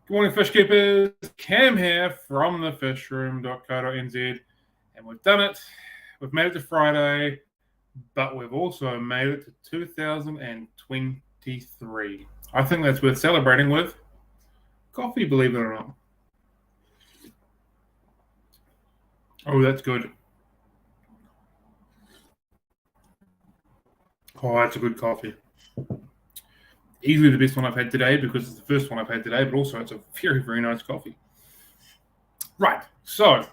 Good morning, fish keepers. Cam here from thefishroom.co.nz, and we've done it. We've made it to Friday, but we've also made it to 2023. I think that's worth celebrating with coffee, believe it or not. Oh, that's good. Oh, that's a good coffee. Easily the best one I've had today because it's the first one I've had today, but also it's a very, very nice coffee. Right, so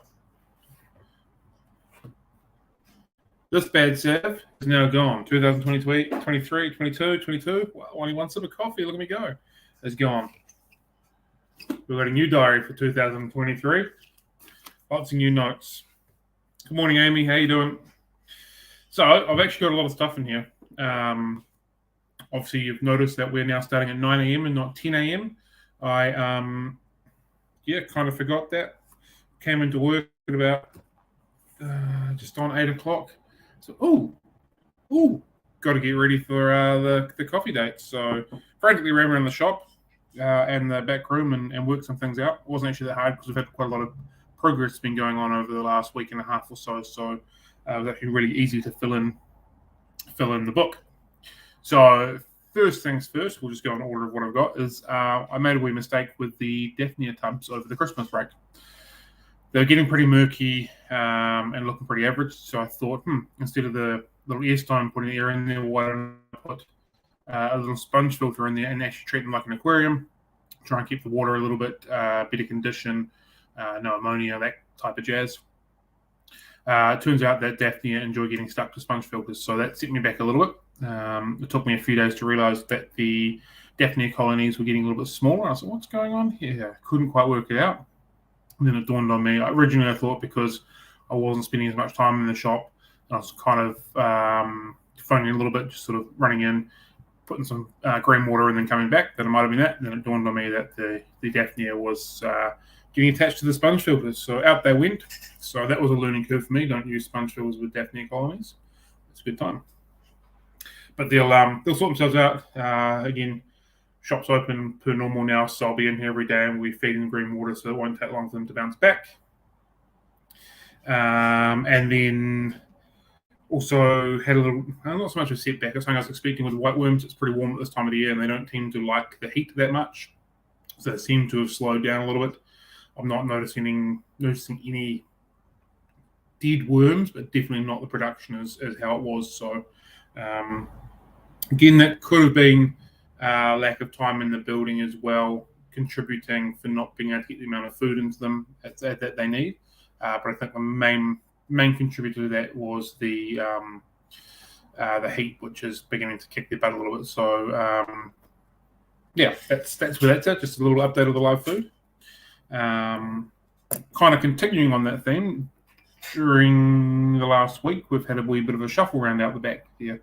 this bad Sav is now gone. 2023, 23, 22, 22. Well, only one sip of coffee, look at me go, is gone. We've got a new diary for 2023. Lots of new notes. Good morning, Amy. How you doing? So I've actually got a lot of stuff in here. Obviously, you've noticed that we're now starting at 9 a.m. and not 10 a.m. I kind of forgot that. Came into work at about just on 8 o'clock. So, got to get ready for the coffee date. So, frantically ran around the shop and the back room and worked some things out. It wasn't actually that hard because we've had quite a lot of progress been going on over the last week and a half or so. So, it was actually really easy to fill in the book. So, first things first, we'll just go in order of what I've got, is I made a wee mistake with the Daphnia tubs over the Christmas break. They're getting pretty murky and looking pretty average, so I thought, instead of the little air stone putting air in there, why don't I put a little sponge filter in there and actually treat them like an aquarium, try and keep the water a little bit better condition, no ammonia, that type of jazz. It turns out that Daphnia enjoy getting stuck to sponge filters, so that set me back a little bit. It took me a few days to realize that the Daphnia colonies were getting a little bit smaller. I was like, what's going on here? Couldn't quite work it out. And then it dawned on me. Originally, I thought because I wasn't spending as much time in the shop, I was kind of phoning a little bit, just sort of running in, putting some green water and then coming back, that it might have been that. And then it dawned on me that the Daphnia was getting attached to the sponge filters. So out they went. So that was a learning curve for me. Don't use sponge filters with Daphnia colonies. It's a good time. But they'll sort themselves out. Again, shop's open per normal now, so I'll be in here every day and we'll be feeding green water, so it won't take long for them to bounce back. And then also had a little, not so much a setback. It's something I was expecting with white worms. It's pretty warm at this time of the year and they don't tend to like the heat that much. So they seem to have slowed down a little bit. I'm not noticing any dead worms, but definitely not the production as how it was. So again, that could have been lack of time in the building as well, contributing for not being able to get the amount of food into them that they need. But I think the main contributor to that was the heat, which is beginning to kick their butt a little bit. So that's where that's at. Just a little update of the live food. Kind of continuing on that theme, during the last week, we've had a wee bit of a shuffle around out the back here,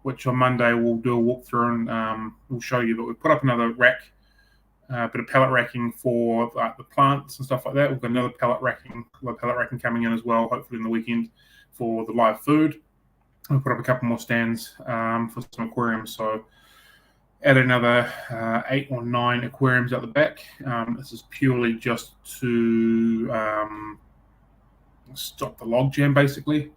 which on Monday we'll do a walkthrough and we'll show you. But we've put up another rack, bit of pallet racking for the plants and stuff like that. We've got another pallet racking coming in as well, hopefully in the weekend, for the live food. We'll put up a couple more stands for some aquariums. So add another 8 or 9 aquariums out the back. This is purely just to stop the log jam, basically.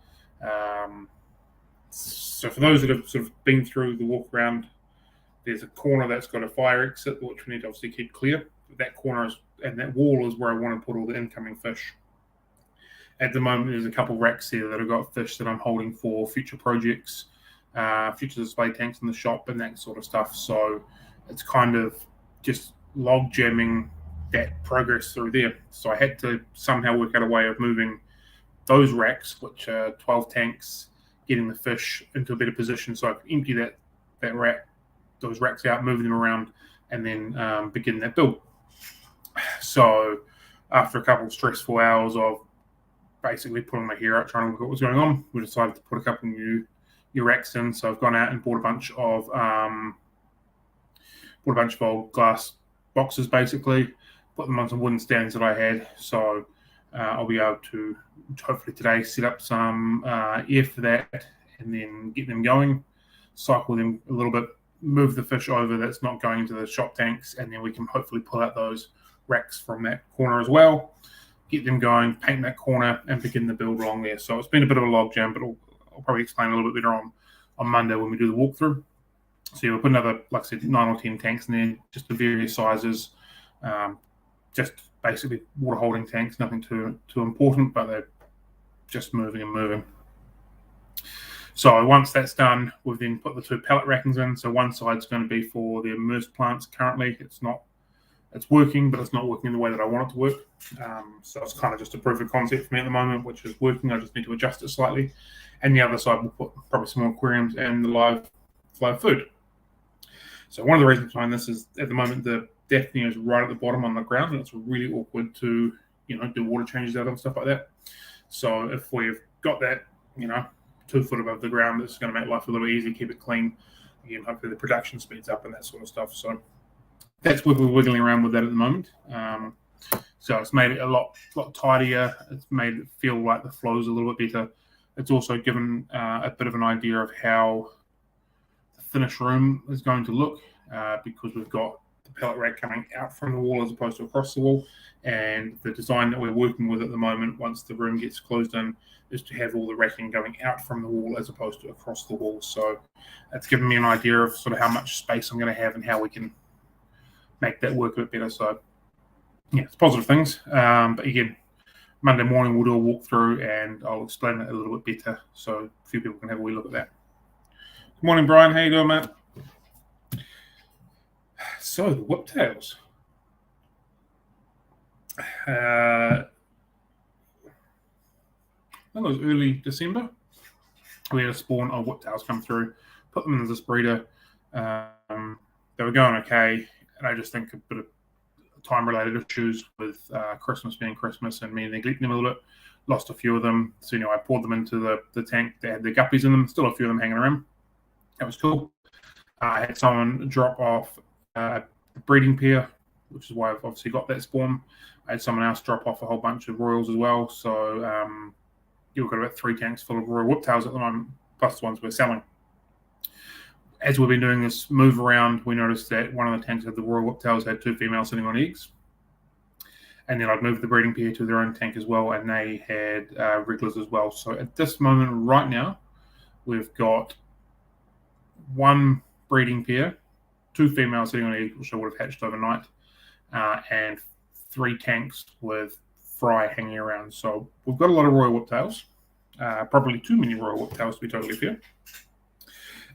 So for those that have sort of been through the walk around, there's a corner that's got a fire exit, which we need to obviously keep clear. That corner and that wall is where I want to put all the incoming fish. At the moment, there's a couple of racks here that have got fish that I'm holding for future projects, future display tanks in the shop and that sort of stuff. So it's kind of just log jamming that progress through there. So I had to somehow work out a way of moving those racks, which are 12 tanks, getting the fish into a better position so I can empty those racks out, move them around, and then begin that build. So after a couple of stressful hours of basically pulling my hair out trying to look at what was going on, we decided to put a couple new racks in. So I've gone out and bought a bunch of old glass boxes, basically, put them on some wooden stands that I had. So I'll be able to hopefully today set up some air for that and then get them going, cycle them a little bit, move the fish over that's not going into the shop tanks, and then we can hopefully pull out those racks from that corner as well, get them going, paint that corner, and begin the build along there. So it's been a bit of a logjam, but I'll probably explain a little bit better on Monday when we do the walkthrough. So yeah, we'll put another, like I said, 9 or 10 tanks in there, just the various sizes, just basically water holding tanks, nothing too important, but they're just moving and moving. So once that's done, we've then put the 2 pallet rackings in. So one side's going to be for the immersed plants. Currently, it's working, but it's not working the way that I want it to work. So it's kind of just a proof of concept for me at the moment, which is working. I just need to adjust it slightly. And the other side, we'll put probably some more aquariums and the live food. So one of the reasons behind this is at the moment the Daphne is right at the bottom on the ground, and it's really awkward to do water changes out and stuff like that. So if we've got that 2 foot above the ground, it's going to make life a little easier, keep it clean. Again, hopefully the production speeds up and that sort of stuff. So that's what we're wiggling around with that at the moment. So it's made it a lot tidier. It's made it feel like the flow's a little bit better. It's also given a bit of an idea of how the finished room is going to look, because we've got the pallet rack coming out from the wall as opposed to across the wall. And the design that we're working with at the moment, once the room gets closed in, is to have all the racking going out from the wall as opposed to across the wall. So that's given me an idea of sort of how much space I'm going to have and how we can make that work a bit better. So yeah, it's positive things. But again, Monday morning we'll do a walkthrough and I'll explain it a little bit better so a few people can have a wee look at that. Good morning, Brian. How you doing, mate? So the whiptails. I think it was early December. We had a spawn of whiptails come through, put them in this breeder. They were going okay, and I just think a bit of time-related issues with Christmas being Christmas and me neglecting them a little bit. Lost a few of them. So, I poured them into the tank. They had the guppies in them. Still a few of them hanging around. That was cool. I had someone drop off a breeding pair, which is why I've obviously got that spawn. I had someone else drop off a whole bunch of royals as well. So you've got about 3 tanks full of royal whiptails at the moment, plus the ones we're selling. As we've been doing this move around, we noticed that one of the tanks of the royal whiptails had 2 females sitting on eggs. And then I'd moved the breeding pair to their own tank as well, and they had wrigglers as well. So at this moment right now, we've got 1 breeding pair, 2 females sitting on eggs, which I would have hatched overnight, and 3 tanks with fry hanging around. So we've got a lot of royal whiptails, probably too many royal whiptails to be totally fair.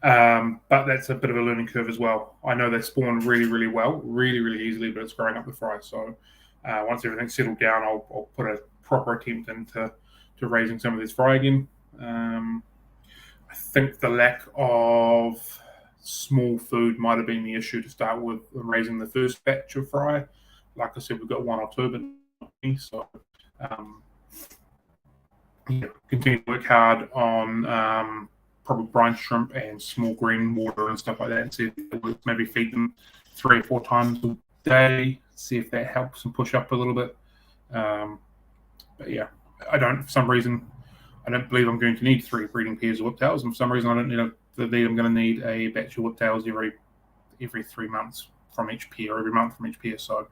But that's a bit of a learning curve as well. I know they spawn really, really well, really, really easily, but it's growing up the fry. So once everything's settled down, I'll put a proper attempt into raising some of these fry again. I think the lack of small food might have been the issue to start with raising the first batch of fry. Like I said, we've got 1 or 2, but not many. So continue to work hard on probably brine shrimp and small green water and stuff like that, and see if it works. Maybe feed them 3 or 4 times a day, see if that helps them push up a little bit. But yeah, for some reason, I don't believe I'm going to need 3 breeding pairs of whiptails, and for some reason I don't believe I'm going to need a batch of whiptails every 3 months from each pair, every month from each pair. So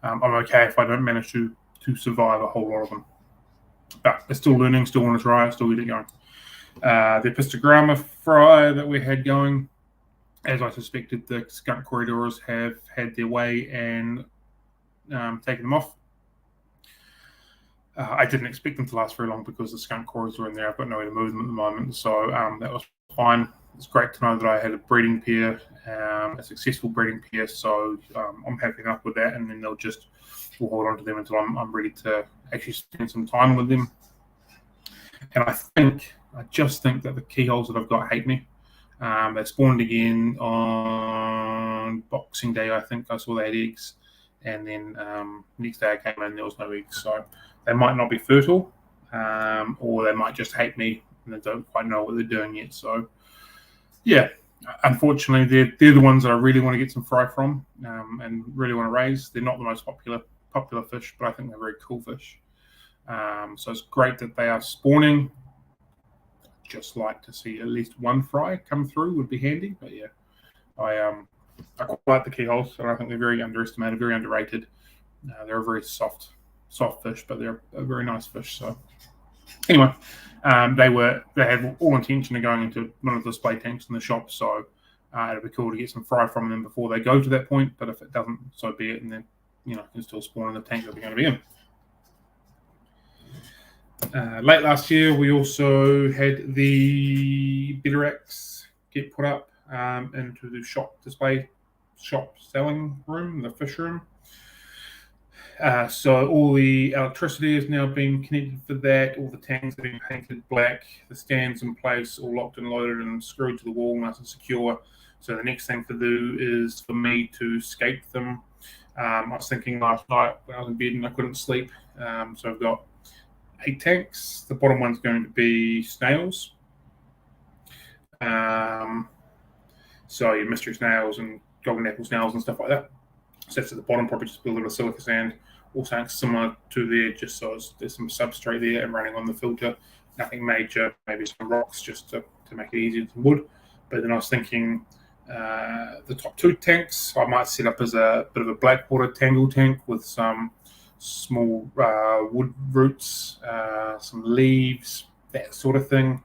I'm okay if I don't manage to survive a whole lot of them. But they're still learning, still want to try, still get it going. The Epistogramma fry that we had going, as I suspected, the skunk corridors have had their way and taken them off. I didn't expect them to last very long because the skunk corridors were in there. I've got no way to move them at the moment, so that was fine. It's great to know that I had a breeding pair, a successful breeding pair, so I'm happy enough with that, and then we'll hold on to them until I'm ready to actually spend some time with them. And I just think that the keyholes that I've got hate me. They spawned again on Boxing Day. I think I saw they had eggs, and then next day I came in, there was no eggs. So they might not be fertile, or they might just hate me and they don't quite know what they're doing yet. So yeah, unfortunately, they're the ones that I really want to get some fry from and really want to raise. They're not the most popular fish, but I think they're very cool fish. So it's great that they are spawning. Just like to see at least 1 fry come through would be handy, but yeah, I quite like the keyholes, and I think they're very underestimated, very underrated. They're a very soft fish, but they're a very nice fish. So anyway, they had all intention of going into one of the display tanks in the shop. So it'd be cool to get some fry from them before they go to that point. But if it doesn't, so be it. And then can still spawn in the tank that they're going to be in. Late last year, we also had the Biterax get put up into the shop selling room, the fish room. So all the electricity is now being connected for that. All the tanks are being painted black. The stands in place, all locked and loaded and screwed to the wall, nice and secure. So the next thing to do is for me to scape them. I was thinking last night when I was in bed and I couldn't sleep. So I've got 8 tanks. The bottom one's going to be snails. So your mystery snails and golden apple snails and stuff like that. So that's at the bottom, probably just a little bit of silica sand, or something similar to there, just so there's some substrate there and running on the filter. Nothing major, maybe some rocks just to make it easier than wood. But then I was thinking the top 2 tanks I might set up as a bit of a blackwater tangle tank with some small wood roots, some leaves, that sort of thing.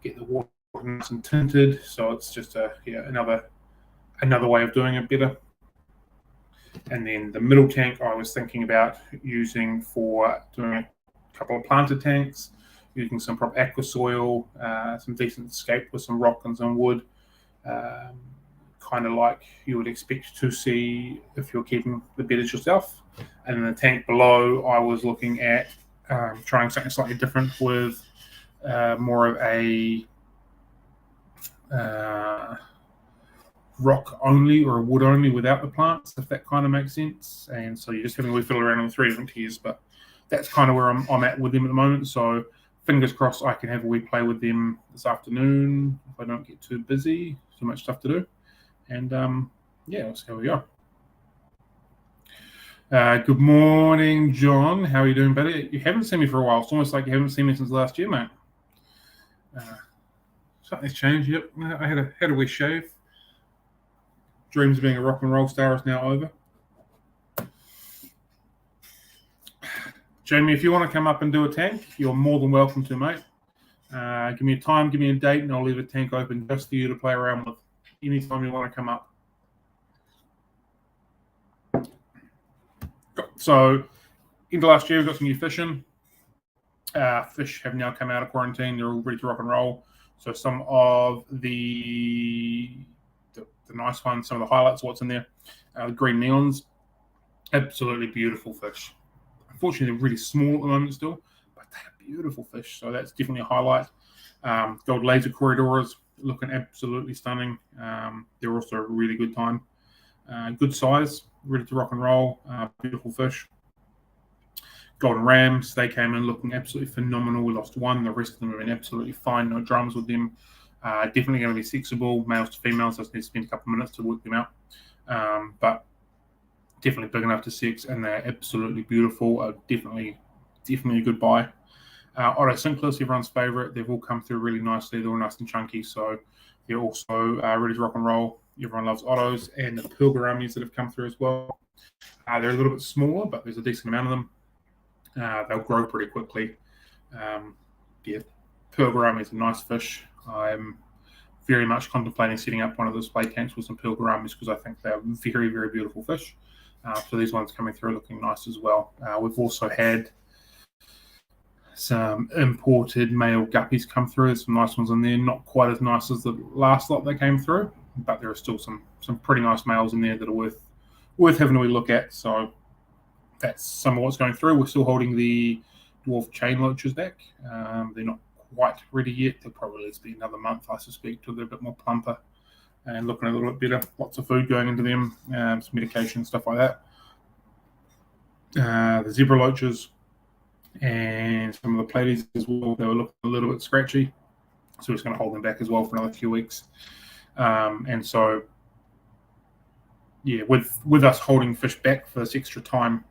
Get the water nice and tinted, so it's just another way of doing it better. And then the middle tank I was thinking about using for doing a couple of planter tanks, using some proper aqua soil, some decent scape with some rock and some wood, kind of like you would expect to see if you're keeping the bedders yourself. And then the tank below, I was looking at trying something slightly different with more of a rock only or wood only without the plants, if that kind of makes sense. And so you're just having a wee fiddle around on 3 different tiers, but that's kind of where I'm at with them at the moment. So fingers crossed I can have a wee play with them this afternoon if I don't get too busy, too much stuff to do. And we'll see how we go. Good morning, John. How are you doing, buddy? You haven't seen me for a while. It's almost like you haven't seen me since last year, mate. Something's changed. Yep, I had a wee shave. Dreams of being a rock and roll star is now over. Jamie, if you want to come up and do a tank, you're more than welcome to, mate. Give me a time, give me a date, and I'll leave a tank open just for you to play around with anytime you want to come up. So, into last year, we got some new fish in. Fish have now come out of quarantine. They're all ready to rock and roll. So some of the nice ones, some of the highlights of what's in there, the green neons, absolutely beautiful fish. Unfortunately, they're really small at the moment still, but they're beautiful fish. So that's definitely a highlight. Gold laser corridors looking absolutely stunning. They're also a really good time. Good size, ready to rock and roll. Beautiful fish. Golden rams, they came in looking absolutely phenomenal. We lost one. The rest of them have been absolutely fine. No dramas with them. Definitely going to be sexable, males to females. I just need to spend a couple of minutes to work them out. But definitely big enough to sex, and they're absolutely beautiful. Definitely a good buy. Otto Synclus, everyone's favourite. They've all come through really nicely. They're all nice and chunky, so they're also ready to rock and roll. Everyone loves Ottos, and the pearl gouramis that have come through as well. They're a little bit smaller, but there's a decent amount of them. They'll grow pretty quickly. Pearl gourami is a nice fish. I'm very much contemplating setting up one of those display tanks with some pearl gouramis because I think they're very, very beautiful fish. So these ones coming through looking nice as well. We've also had some imported male guppies come through. There's some nice ones in there. Not quite as nice as the last lot that came through, but there are still some pretty nice males in there that are worth having a wee look at. So that's some of what's going through. We're still holding the dwarf chain loaches back. They're not quite ready yet. They'll probably at least be another month, I suspect, till they're a bit more plumper and looking a little bit better. Lots of food going into them, some medication, stuff like that. The zebra loaches and some of the platies as well, they were looking a little bit scratchy. So we're just going to hold them back as well for another few weeks. And so, yeah, with us holding fish back for this extra time,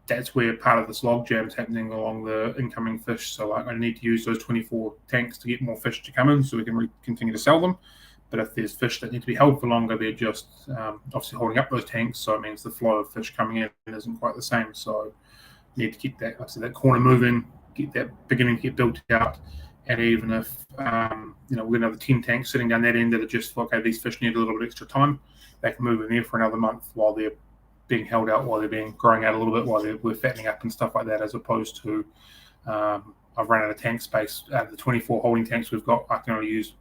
that's where part of this log jam's happening along the incoming fish. So I need to use those 24 tanks to get more fish to come in so we can continue to sell them. But if there's fish that need to be held for longer, they're just obviously holding up those tanks, so it means the flow of fish coming in isn't quite the same. So you need to keep that, like I said, that corner moving, get that beginning to get built out. And even if we're going to have the 10 tanks sitting down that end that are just, okay, these fish need a little bit extra time, they can move in there for another month while they're being held out, while they're being growing out a little bit, while we're fattening up and stuff like that, as opposed to I've run out of tank space. Out of the 24 holding tanks we've got, I can only use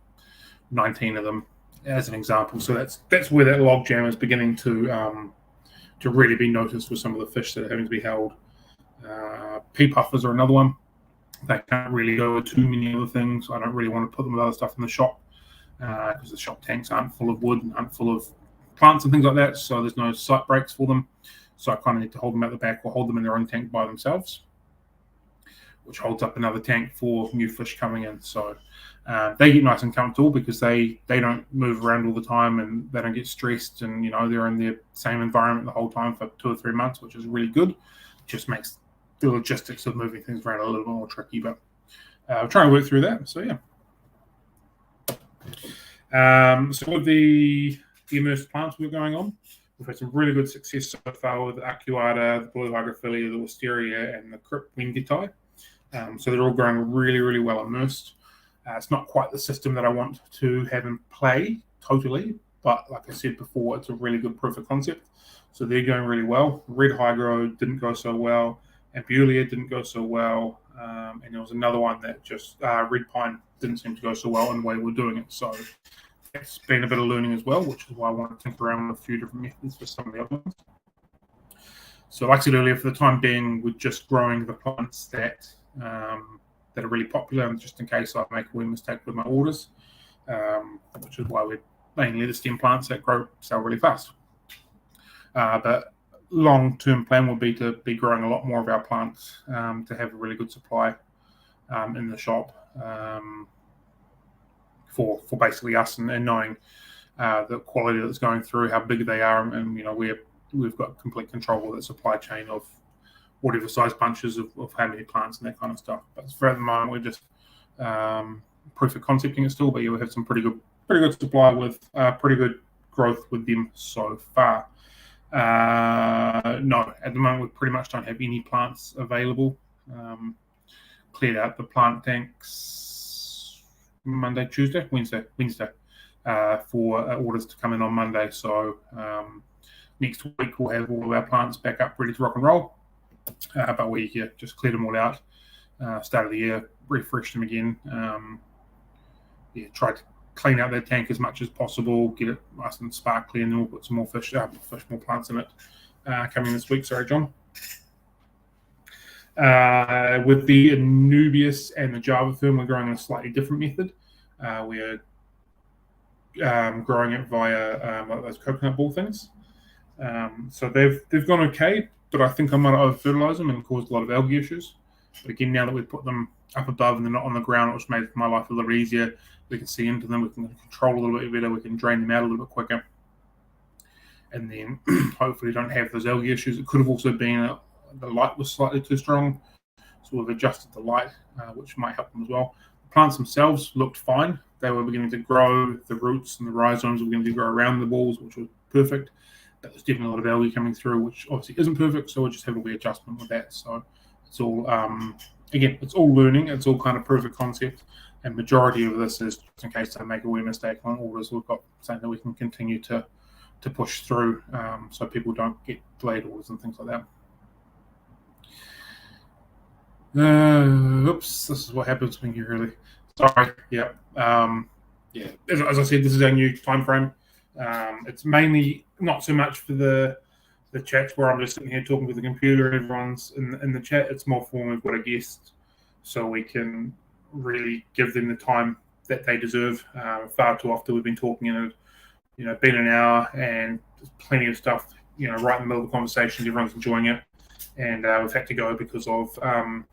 19 of them as an example. So that's where that log jam is beginning to really be noticed with some of the fish that are having to be held. Pea puffers are another one. They can't really go with too many other things. I don't really want to put them with other stuff in the shop because the shop tanks aren't full of wood and aren't full of plants and things like that. So there's no sight breaks for them. So I kind of need to hold them at the back or hold them in their own tank by themselves, which holds up another tank for new fish coming in. So they get nice and comfortable because they don't move around all the time and they don't get stressed, and they're in their same environment the whole time for 2 or 3 months, which is really good. It just makes the logistics of moving things around a little bit more tricky, but we're trying to work through that. So so with the immersed plants we're going on, we've had some really good success so far with the Acuata, the Blue Hydrophilia, the Wisteria, and the Crypt Wingitai. So they're all growing really, really well immersed. It's not quite the system that I want to have in play totally, but like I said before, it's a really good proof of concept. So they're going really well. Red Hydro didn't go so well. Ambulia didn't go so well. And there was another one that just, Red Pine didn't seem to go so well in the way we're doing it. So it's been a bit of learning as well, which is why I want to tinker around with a few different methods for some of the other ones. So like I said earlier, for the time being, we're just growing the plants that are really popular, and just in case I make a weird mistake with my orders, which is why we're mainly the stem plants that sell really fast. But long-term plan will be to be growing a lot more of our plants to have a really good supply in the shop for basically us, and knowing the quality that's going through, how big they are, and we've got complete control of the supply chain of whatever size bunches of how many plants and that kind of stuff. But for at the moment, we're just proof of concepting it still, but we have some pretty good supply with pretty good growth with them so far. No, at the moment we pretty much don't have any plants available. Cleared out the plant tanks Wednesday for orders to come in on Monday. So next week we'll have all of our plants back up ready to rock and roll. But we just cleared them all out. Start of the year, refreshed them again. Tried to clean out that tank as much as possible, get it nice and sparkly, and then we'll put some more more plants in it coming this week. Sorry, John. With the Anubias and the Java Fern, we're growing in a slightly different method. We're growing it via like those coconut ball things. So they've gone okay, but I think I might have over-fertilized them and caused a lot of algae issues. But again, now that we've put them up above and they're not on the ground, which made my life a little easier, we can see into them, we can control a little bit better, we can drain them out a little bit quicker, and then hopefully don't have those algae issues. It could have also been the light was slightly too strong, so we've adjusted the light, which might help them as well. The plants themselves looked fine. They were beginning to grow. The roots and the rhizomes were beginning to grow around the balls, which was perfect. But there's definitely a lot of algae coming through, which obviously isn't perfect, so we'll just have a wee adjustment with that. So it's all, again, it's all learning. It's all kind of proof of concept. And majority of this is just in case I make a weird mistake on orders, we've got something that we can continue to push through so people don't get delayed orders and things like that. Oops, this is what happens when you really... Sorry, yeah. As I said, this is our new time frame. It's mainly not so much for the chats where I'm just sitting here talking with the computer and everyone's in the chat. It's more for when we've got a guest, so we can really give them the time that they deserve. Far too often we've been talking in been an hour, and there's plenty of stuff right in the middle of the conversation. Everyone's enjoying it, and we've had to go because the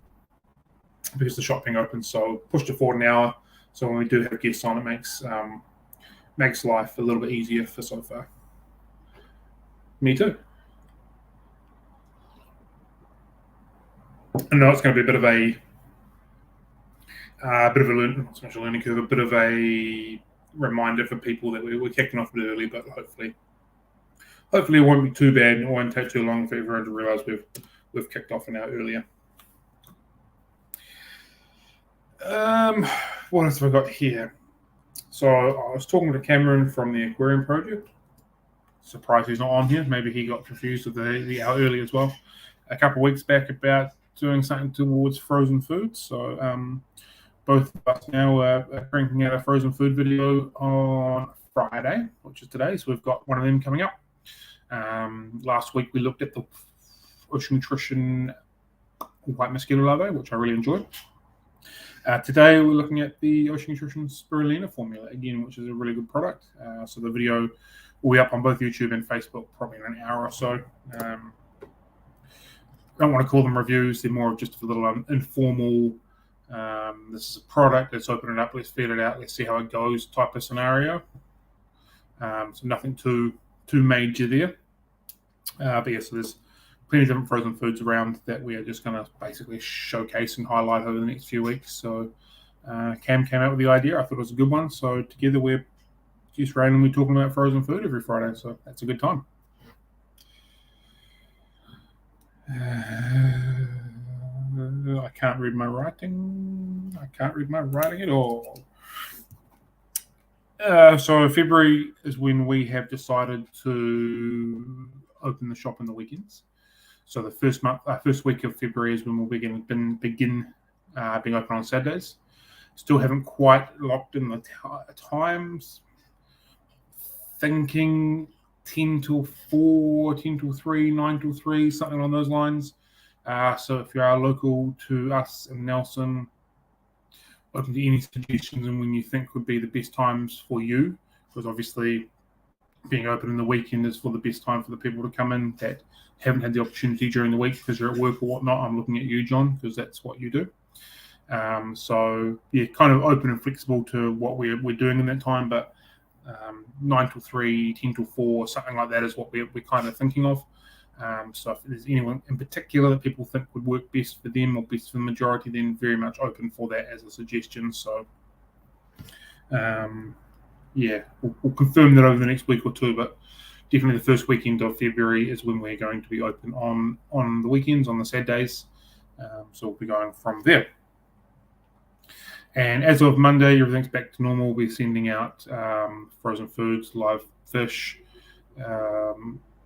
shop being open. So pushed it forward an hour. So when we do have guests on, it makes life a little bit easier for so far. Me too. I know it's going to be a bit of a learning curve, a bit of a reminder for people that we're kicking off a bit early, but hopefully it won't be too bad and it won't take too long for everyone to realise we've kicked off an hour earlier. What else have I got here? So I was talking to Cameron from the Aquarium Project. Surprised he's not on here. Maybe he got confused with the hour early as well. A couple of weeks back about doing something towards frozen foods. So both of us now are cranking out a frozen food video on Friday, which is today. So we've got one of them coming up. Last week we looked at the Ocean Nutrition white mosquito larvae, which I really enjoyed. Today we're looking at the Ocean Nutrition spirulina formula again, which is a really good product. So the video will be up on both YouTube and Facebook probably in an hour or so. I don't want to call them reviews. They're more of just a little informal, this is a product, let's open it up, let's feel it out, let's see how it goes type of scenario. So nothing too major there. But yeah, so there's plenty of different frozen foods around that we are just going to basically showcase and highlight over the next few weeks. So Cam came out with the idea. I thought it was a good one. So together we're just randomly talking about frozen food every Friday. So that's a good time. I can't read my writing. I can't read my writing at all. So February is when we have decided to open the shop on the weekends. So the first week of February is when we'll begin being open on Saturdays. Still haven't quite locked in the times. Thinking 10 till 4, 10 till 3, 9 till 3, something along those lines. So if you are local to us in Nelson, open to any suggestions and when you think would be the best times for you, because obviously being open in the weekend is for the best time for the people to come in that haven't had the opportunity during the week because you're at work or whatnot. I'm looking at you, John, because that's what you do. So yeah, kind of open and flexible to what we're doing in that time, but 9 till 3, 10 till 4, something like that is what we're kind of thinking of. So if there's anyone in particular that people think would work best for them or best for the majority, then very much open for that as a suggestion. So yeah, we'll confirm that over the next week or two, but definitely the first weekend of February is when we're going to be open on the weekends, on the Saturdays. So we'll be going from there. And as of Monday, everything's back to normal. We're sending out frozen foods, live fish,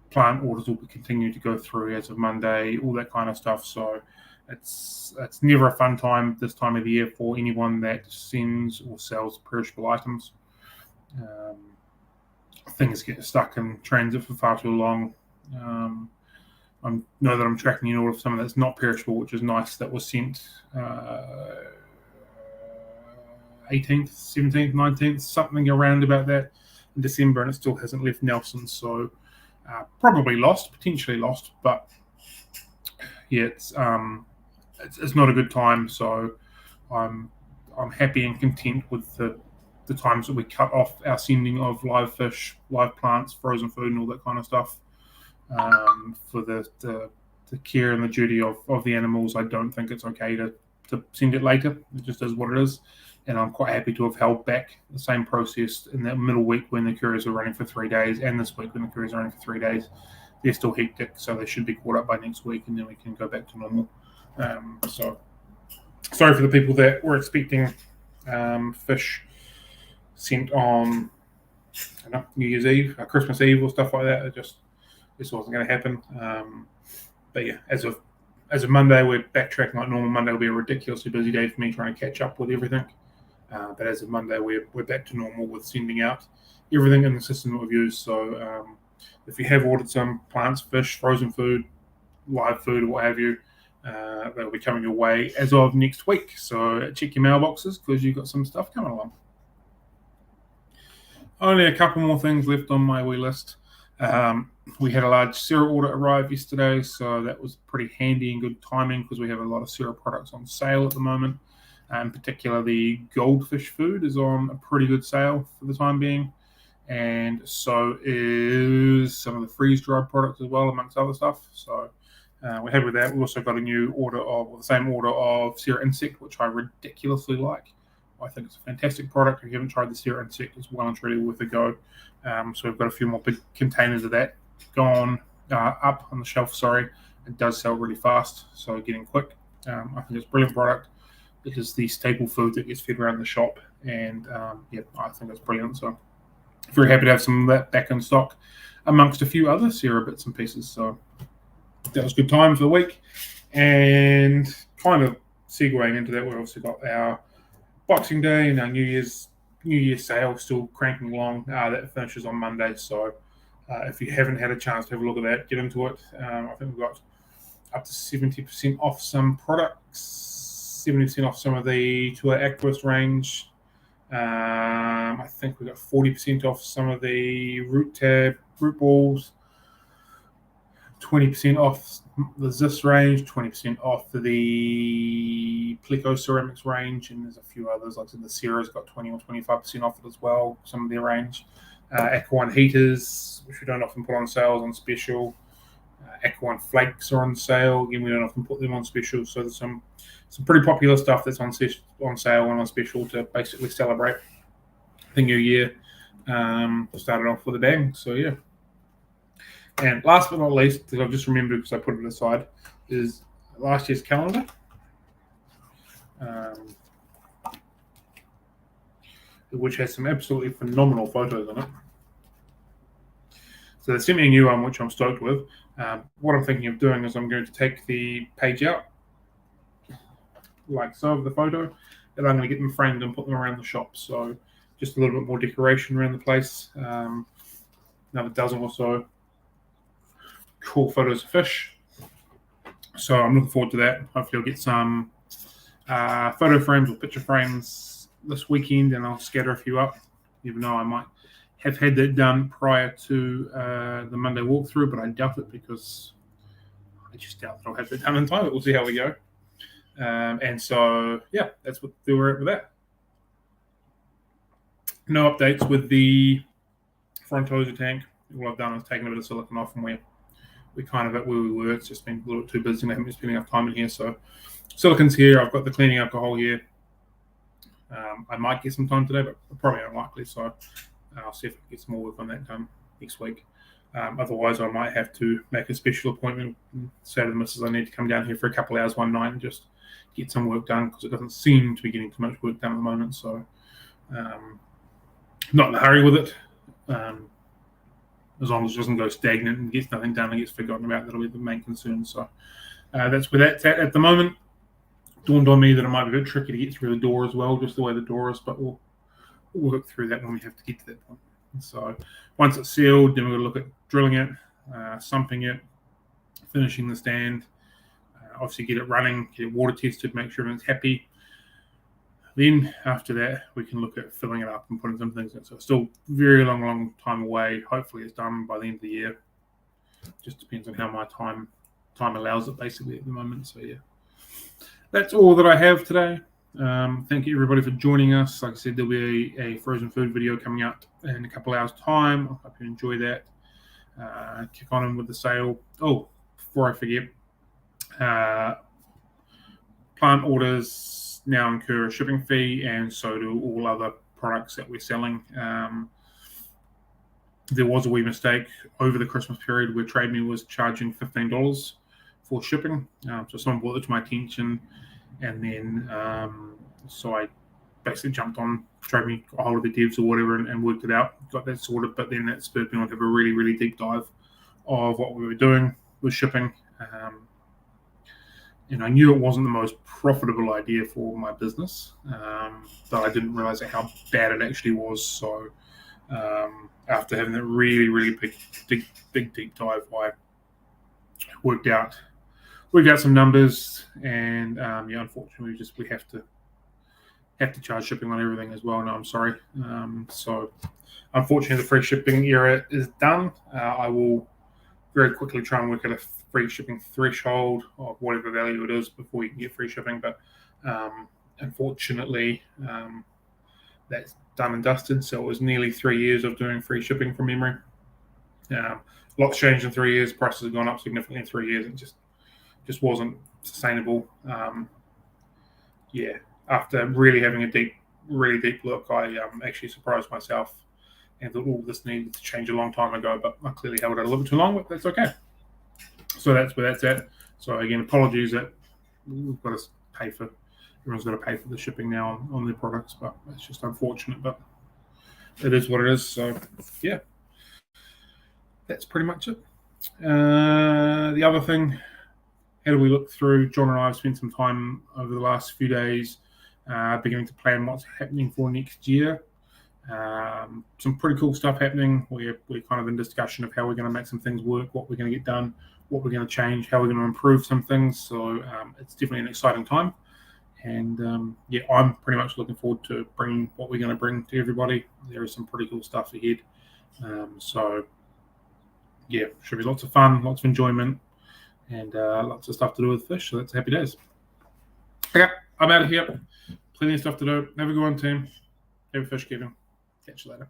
plant orders will be continuing to go through as of Monday, all that kind of stuff. So it's never a fun time this time of the year for anyone that sends or sells perishable items. Things get stuck in transit for far too long. I know that I'm tracking in order of something that's not perishable, which is nice. That was sent 18th, 17th, 19th, something around about that in December, and it still hasn't left Nelson. So probably potentially lost, but yeah, it's not a good time. So I'm happy and content with the times that we cut off our sending of live fish, live plants, frozen food, and all that kind of stuff. For the care and the duty of the animals, I don't think it's okay to send it later. It just is what it is. And I'm quite happy to have held back the same process in that middle week when the couriers are running for 3 days, and this week when the couriers are running for 3 days. They're still hectic, so they should be caught up by next week, and then we can go back to normal. So sorry for the people that were expecting fish sent on New Year's Eve, Christmas Eve, or stuff like that. This wasn't going to happen. But yeah, as of Monday, we're backtracking like normal. Monday will be a ridiculously busy day for me trying to catch up with everything. But as of Monday, we're back to normal with sending out everything in the system that we've used. So if you have ordered some plants, fish, frozen food, live food, or what have you, they'll be coming your way as of next week. So check your mailboxes because you've got some stuff coming along. Only a couple more things left on my wee list. We had a large cereal order arrive yesterday, so that was pretty handy and good timing because we have a lot of cereal products on sale at the moment. In particular, the goldfish food is on a pretty good sale for the time being, and so is some of the freeze-dried products as well, amongst other stuff. So we're happy with that. We also got a new order the same order of Cereal Insect, which I ridiculously like. I think it's a fantastic product. If you haven't tried the Syrup Insect, it's well and truly worth a go. So we've got a few more big containers of that gone up on the shelf. Sorry, it does sell really fast, so getting quick. I think it's a brilliant product. It is the staple food that gets fed around the shop, and I think it's brilliant. So very happy to have some of that back in stock, amongst a few other Sierra bits and pieces. So that was a good time for the week. And kind of segueing into that, we've obviously got our Boxing Day and our New Year's sale still cranking along. That finishes on Monday. So if you haven't had a chance to have a look at that, get into it. I think we've got up to 70% off some products, 70% off some of the Tour Aquist range. I think we got 40% off some of the root balls, 20% off the Zis range, 20% off the Pleco ceramics range, and there's a few others. Like I said, the Sierra's got 20 or 25% off it as well, some of their range. Ep1 heaters, which we don't often put on sales, on special. Ep1 flakes are on sale. Again, we don't often put them on special, so there's some pretty popular stuff that's on sale and on special to basically celebrate the new year. Started off with a bang, so yeah. And last but not least, that I've just remembered because I put it aside, is last year's calendar. Which has some absolutely phenomenal photos on it. So they sent me a new one, which I'm stoked with. What I'm thinking of doing is I'm going to take the page out, like so, of the photo, and I'm going to get them framed and put them around the shop. So just a little bit more decoration around the place. Another dozen or so cool photos of fish. So I'm looking forward to that. Hopefully I'll get some photo frames or picture frames this weekend, and I'll scatter a few up, even though I might have had that done prior to the Monday walkthrough, but I doubt it because I just doubt that I'll have that done in time, but we'll see how we go. And so, yeah, that's what we're at with that. No updates with the front hose tank. All I've done is taken a bit of silicone off, and we're kind of at where we were. It's just been a little bit too busy and I haven't been spending enough time in here. So silicone's here. I've got the cleaning alcohol here. I might get some time today, but probably unlikely. So I'll see if I can get some more work on that done next week. Otherwise, I might have to make a special appointment and say to the missus I need to come down here for a couple of hours one night and just get some work done, because it doesn't seem to be getting too much work done at the moment. So not in a hurry with it. As long as it doesn't go stagnant and gets nothing done and gets forgotten about, that'll be the main concern. So that's where that's at the moment. Dawned on me that it might be a bit tricky to get through the door as well, just the way the door is, but we'll work through that when we have to get to that point. So once it's sealed, then we're going to look at drilling it, sumping it, finishing the stand, obviously get it running, get it water tested, make sure everyone's happy. Then after that, we can look at filling it up and putting some things in. So it's still very long time away. Hopefully it's done by the end of the year. Just depends on how my time allows it basically at the moment. So yeah, that's all that I have today. Thank you everybody for joining us. Like I said, there'll be a frozen food video coming up in a couple hours time. I hope you enjoy that. Kick on in with the sale. Oh, before I forget, plant orders now incur a shipping fee, and so do all other products that we're selling. There was a wee mistake over the Christmas period where Trade Me was charging $15 for shipping. So someone brought it to my attention, and then so I basically jumped on Trade Me, got hold of the devs or whatever, and worked it out, got that sorted. But then that spurred me on to have a really deep dive of what we were doing with shipping. And I knew it wasn't the most profitable idea for my business, but I didn't realize how bad it actually was. So after having that really big deep dive, I worked out some numbers, and unfortunately we have to charge shipping on everything as well. No, I'm sorry. So unfortunately the free shipping era is done. I will very quickly try and work at a free shipping threshold of whatever value it is before you can get free shipping. But unfortunately, that's done and dusted. So it was nearly 3 years of doing free shipping from memory. Lots changed in 3 years. Prices have gone up significantly in 3 years. It just wasn't sustainable. After really having a deep really deep look. I actually surprised myself and thought, oh, this needed to change a long time ago, but I clearly held it a little bit too long, but that's okay. So that's where that's at. So again, apologies that we've got to pay for, everyone's got to pay for the shipping now on their products, but it's just unfortunate, but it is what it is. So yeah, that's pretty much it. The other thing, how do we look through? John and I have spent some time over the last few days beginning to plan what's happening for next year. Some pretty cool stuff happening. We're kind of in discussion of how we're going to make some things work, what we're going to get done, what we're going to change, how we're going to improve some things. So it's definitely an exciting time. And yeah, I'm pretty much looking forward to bringing what we're going to bring to everybody. There is some pretty cool stuff ahead. So yeah, should be lots of fun, lots of enjoyment, and lots of stuff to do with fish. So that's happy days. Okay, I'm out of here. Plenty of stuff to do. Have a good one, team. Happy fish keeping. Catch you later.